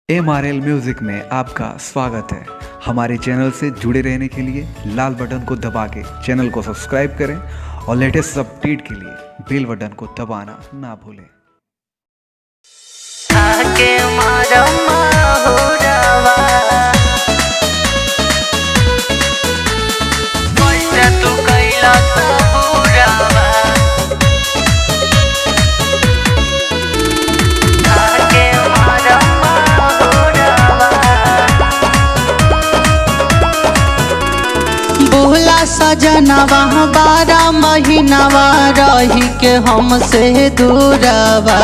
MRL music में आपका स्वागत है। हमारे चैनल से जुड़े रहने के लिए लाल बटन को दबा के चैनल को सब्सक्राइब करें और लेटेस्ट अपडेट के लिए बेल बटन को दबाना ना भूलें। सजनवा 12 महीनावा रही के हमसे दूरवा,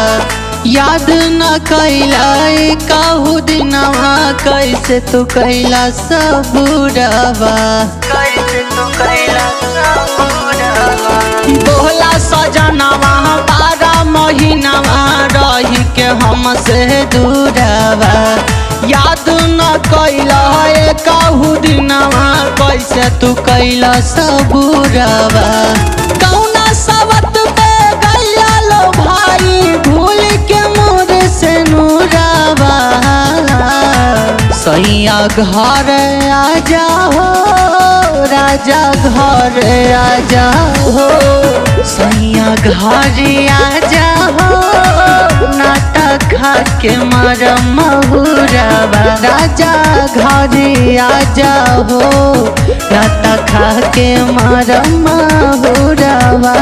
याद न कैला कहू दिनवा, कैसे तू कैला सबूरवा, कैसे तू कैला सबूरवा। बोला सजनवा 12 महीनावा रही के हमसे दूरवा, याद न कैला कहू दिनवा, कैसे तू कैला सबूरवा। कौना सबत पे गैला लो भाई, भूल के मोर से नूरवा। सैया घर आ जाओ राजा, घर आ जाओ सैया, घर आ जाओ नाटा खा के मर महुरवा। राजा घर आ जाओ नाटा खा के मर महुरवा।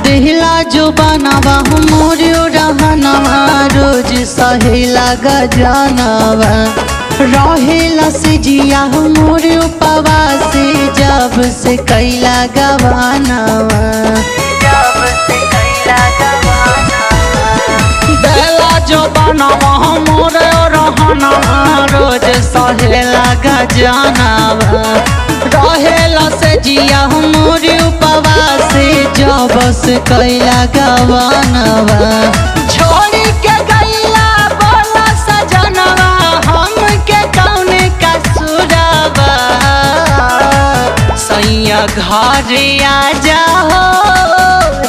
दिहला जो बनावा मोरियो रहनवा, रोज सहेला गजनवा, रहेला से जिया मोरियो पवासी, जब से कैला गवानवा, जब से कैला गवानवा। दिहला जो बनावा मोरियो रहनवा, रोज सहेला गजनवा, रहेला से जिया मोरियो पवासी, जब से कैला गवानवा। छोड़ी के गैला बोला सजनवा, हम के कौने कसूरवा। सैया घर आ जाओ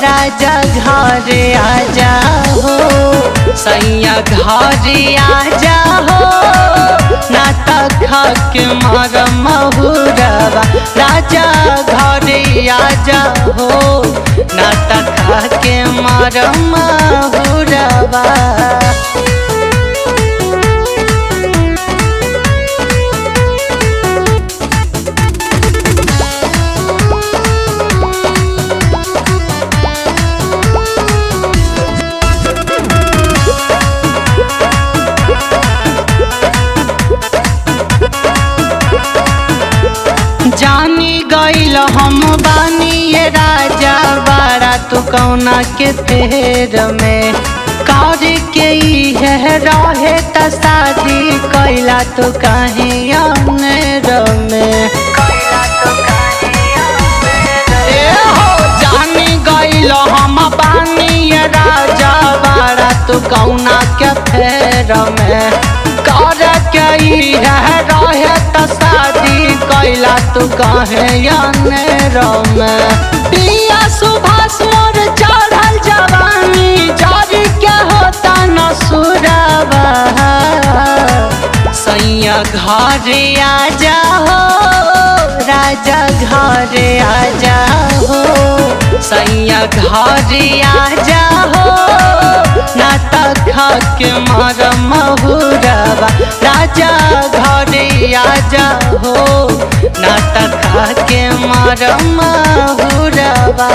राजा, घर आ जाओ सैया, घर आ जाओ नाता खा के मर महुरवा। राजा घर आ जाओ नाता खा के मर महुरवा। जानी गईल हम बानी ये राजा, बारा तू कौना के फेर में, कर के है रहे त शादी, कैला तो काहे अनेर में, कैला तो काहे अनेर। हो जानी गईल हम बानी ये राजा, बारा तू कौना के फेर में, कर के है रहे त शादी, कैला तू काहे अनेर में। पिया सुभाष मोर चढ़ल जवानी, जारी क्या होता न सुरवा। सैया घर आ जाओ राजा, घर आ जाओ सैया, घर आ जाओ नाता खा के मर महुरवा। राजा घर आ जाओ नाता खा के मर महुरवा।